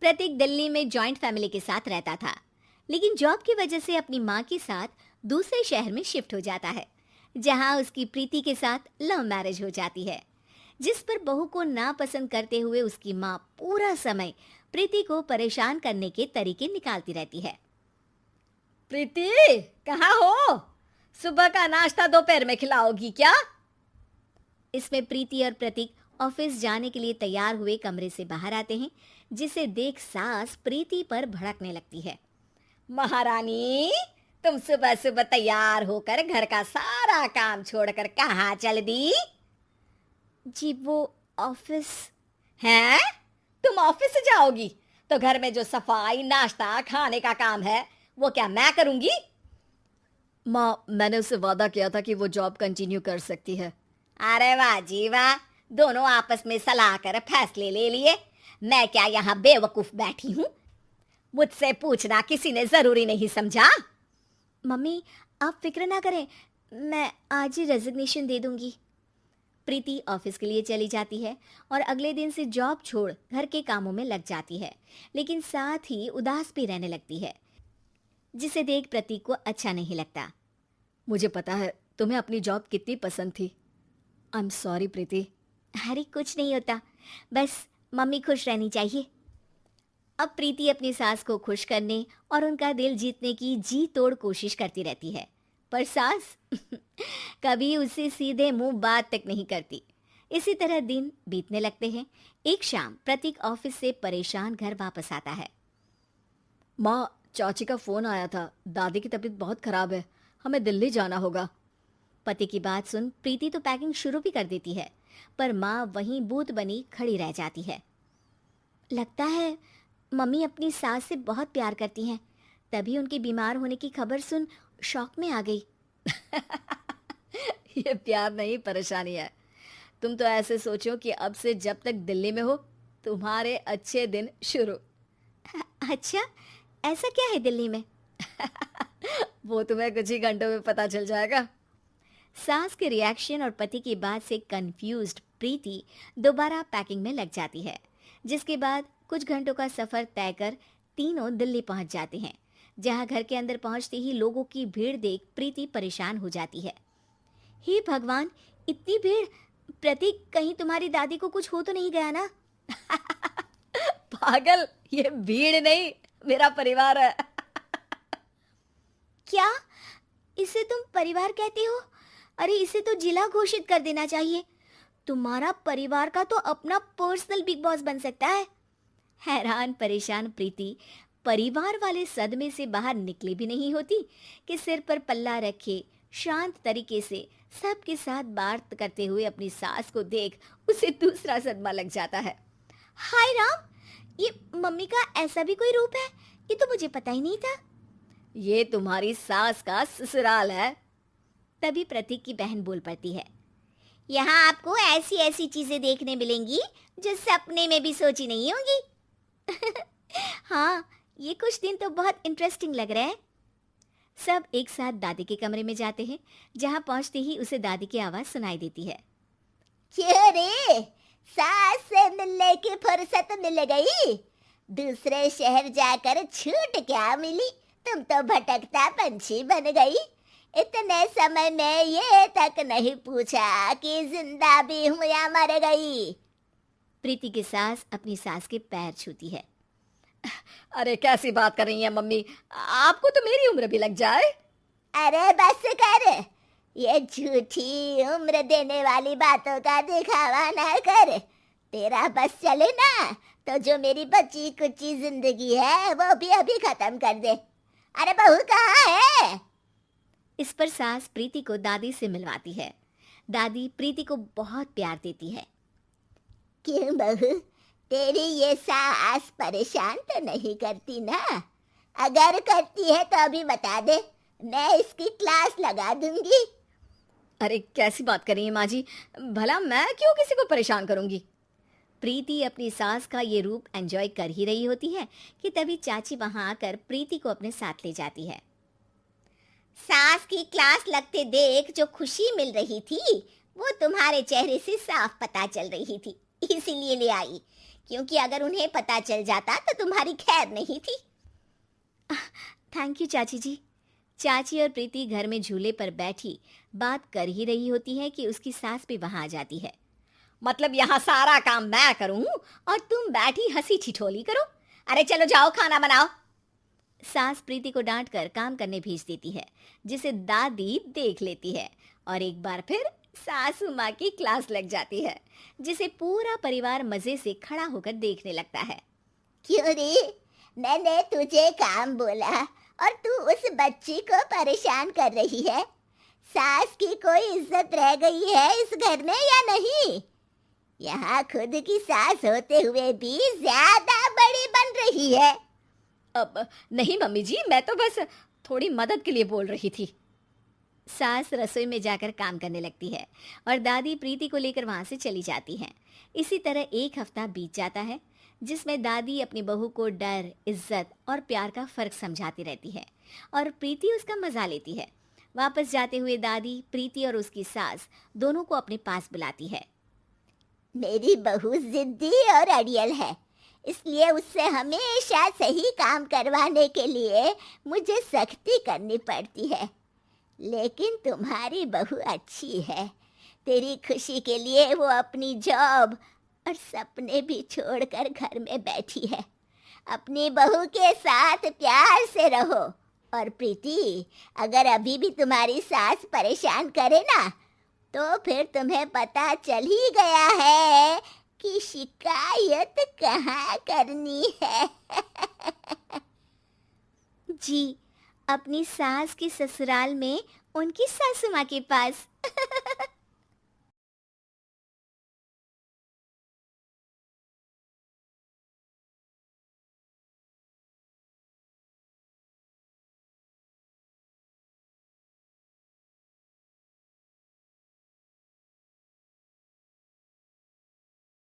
प्रतीक दिल्ली में joint family के साथ रहता था, लेकिन जॉब की वजह से अपनी माँ के साथ दूसरे शहर में शिफ्ट हो जाता है, जहाँ उसकी प्रीति के साथ लव मैरिज हो जाती है, जिस पर बहू को नापसंद करते हुए उसकी माँ पूरा समय प्रीति को परेशान करने के तरीके निकालती रहती है। प्रीति, कहाँ हो? सुबह का नाश्ता दोपहर में खिलाओगी क्या? इसमें प्रीति और प्रतीक ऑफिस जाने के लिए तैयार हुए कमरे से बाहर आते हैं, जिसे देख सास प्रीति पर भड़कने लगती है। महारानी, तुम सुबह सुबह तैयार होकर घर का सारा काम छोड़कर कहाँ चल दी? जी वो ऑफिस। हैं? तुम ऑफिस से जाओगी तो घर में जो सफाई, नाश्ता, खाने का काम है वो क्या मैं करूंगी? माँ, मैंने उससे वादा किया था कि वो जॉब कंटिन्यू कर सकती है। अरे वाह जी वाह, दोनों आपस में सलाह कर फैसले ले लिए। मैं क्या यहाँ बेवकूफ बैठी हूँ? मुझसे पूछना किसी ने जरूरी नहीं समझा? मम्मी, आप फिक्र ना करें, मैं आज ही रेजिग्नेशन दे दूंगी। प्रीति ऑफिस के लिए चली जाती है और अगले दिन से जॉब छोड़ घर के कामों में लग जाती है, लेकिन साथ ही उदास भी रहने लगती है, जिसे देख प्रतीक को अच्छा नहीं लगता। मुझे पता है तुम्हें अपनी जॉब कितनी पसंद थी। आई एम सॉरी प्रीति। अरे कुछ नहीं होता, बस मम्मी खुश रहनी चाहिए। अब प्रीति अपनी सास को खुश करने और उनका दिल जीतने की जी तोड़ कोशिश करती रहती है, पर सास कभी उससे सीधे मुंह बात तक नहीं करती। इसी तरह दिन बीतने लगते हैं। एक शाम प्रतीक ऑफिस से परेशान घर वापस आता है। माँ, चाची का फोन आया था, दादी की तबीयत बहुत खराब है, हमें दिल्ली जाना होगा। पति की बात सुन प्रीति तो पैकिंग शुरू भी कर देती है, पर माँ वहीं बूत बनी खड़ी रह जाती है। लगता है मम्मी अपनी सास से बहुत प्यार करती हैं, तभी उनके बीमार होने की खबर सुन शॉक में आ गई। ये प्यार नहीं, परेशानी है। तुम तो ऐसे सोचो कि अब से जब तक दिल्ली में हो तुम्हारे अच्छे दिन शुरू। अच्छा, ऐसा क्या है दिल्ली में? वो तुम्हें कुछ ही घंटों में पता चल जाएगा। सास के रिएक्शन और पति की बात से कंफ्यूज्ड प्रीति दोबारा पैकिंग में लग जाती है, जिसके बाद कुछ घंटों का सफर तय कर तीनों दिल्ली पहुंच जाते हैं, जहां घर के अंदर पहुंचते ही लोगों की भीड़ देख प्रीति परेशान हो जाती है। हे भगवान, इतनी भीड़! प्रतीक, कहीं तुम्हारी दादी को कुछ हो तो नहीं गया ना? पागल, ये भीड़ नहीं, मेरा परिवार है। क्या? इसे तुम परिवार कहते हो? अरे इसे तो जिला घोषित कर देना चाहिए। तुम्हारा परिवार का तो अपना पर्सनल बिग बॉस बन सकता है। हैरान परेशान प्रीति परिवार वाले सदमे से बाहर निकली भी नहीं होती कि सिर पर पल्ला रखे शांत तरीके से सबके साथ बात करते हुए अपनी सास को देख उसे दूसरा सदमा लग जाता है। हाय राम, ये मम्मी का ऐसा भी कोई रूप है? ये तो मुझे पता ही नहीं था। ये तुम्हारी सास का ससुराल है। तभी प्रतीक की बहन बोल पड़ती है, यहाँ आपको ऐसी ऐसी चीजें देखने मिलेंगी जो सपने में भी सोची नहीं होंगी। हाँ, ये कुछ दिन तो बहुत इंटरेस्टिंग लग रहा है। सब एक साथ दादी के कमरे में जाते हैं, जहाँ पहुंचते ही उसे दादी की आवाज सुनाई देती है। क्यों रे, सास से मिलने की फुर्सत मिल गई? दूसरे शहर जाकर छूट क्या मिली? तुम तो भटकता पंछी बन गई। इतने समय में ये तक नहीं पूछा कि जिंदा भी हूं या मर गई। प्रीति की सास अपनी सास के पैर छूती है। अरे कैसी बात कर रही है मम्मी, आपको तो मेरी उम्र भी लग जाए। अरे बस कर, ये झूठी उम्र देने वाली बातों का दिखावा ना कर। तेरा बस चले ना तो जो मेरी बची कुची जिंदगी है वो भी अभी खत्म कर दे। अरे बहू कहाँ है? इस पर सास प्रीति को दादी से मिलवाती है। दादी प्रीति को बहुत प्यार देती है। क्यों बहू, तेरी ये सास परेशान तो नहीं करती ना? अगर करती है तो अभी बता दे, मैं इसकी क्लास लगा दूंगी। अरे कैसी बात कर रही है माँ जी, भला मैं क्यों किसी को परेशान करूंगी। प्रीति अपनी सास का ये रूप एंजॉय कर ही रही होती है कि तभी चाची वहां आकर प्रीति को अपने साथ ले जाती है। सास की क्लास लगते देख जो खुशी मिल रही थी वो तुम्हारे चेहरे से साफ पता चल रही थी, इसीलिए ले आई क्योंकि अगर उन्हें पता चल जाता तो तुम्हारी खैर नहीं थी। थैंक यू चाची जी। चाची और प्रीति घर में झूले पर बैठी बात कर ही रही होती है कि उसकी सास भी वहां आ जाती है। मतलब यहाँ सारा काम मैं करूं और तुम बैठी हंसी ठिठोली करो? अरे चलो जाओ खाना बनाओ। सास प्रीति को डांट कर काम करने भेज देती है, जिसे दादी देख लेती है और एक बार फिर सासू माँ की क्लास लग जाती है, जिसे पूरा परिवार मजे से खड़ा होकर देखने लगता है। क्यों रे, मैंने तुझे काम बोला और तू उस बच्ची को परेशान कर रही है। सास की कोई इज्जत रह गई है इस घर में या नहीं? यहाँ खुद की सास होते हुए भी ज्यादा बड़ी बन रही है। अब नहीं मम्मी जी, मैं तो बस थोड़ी मदद के लिए बोल रही थी। सास रसोई में जाकर काम करने लगती है और दादी प्रीति को लेकर वहां से चली जाती हैं। इसी तरह एक हफ्ता बीत जाता है, जिसमें दादी अपनी बहू को डर, इज्जत और प्यार का फर्क समझाती रहती है और प्रीति उसका मजा लेती है। वापस जाते हुए दादी प्रीति और उसकी सास दोनों को अपने पास बुलाती है। मेरी बहू जिद्दी और अड़ियल है, इसलिए उससे हमेशा सही काम करवाने के लिए मुझे सख्ती करनी पड़ती है। लेकिन तुम्हारी बहू अच्छी है। तेरी खुशी के लिए वो अपनी जॉब और सपने भी छोड़कर घर में बैठी है। अपनी बहू के साथ प्यार से रहो। और प्रीति, अगर अभी भी तुम्हारी सास परेशान करे ना, तो फिर तुम्हें पता चल ही गया है कि शिकायत कहाँ करनी है। जी, अपनी सास की ससुराल में उनकी सासू माँ के पास।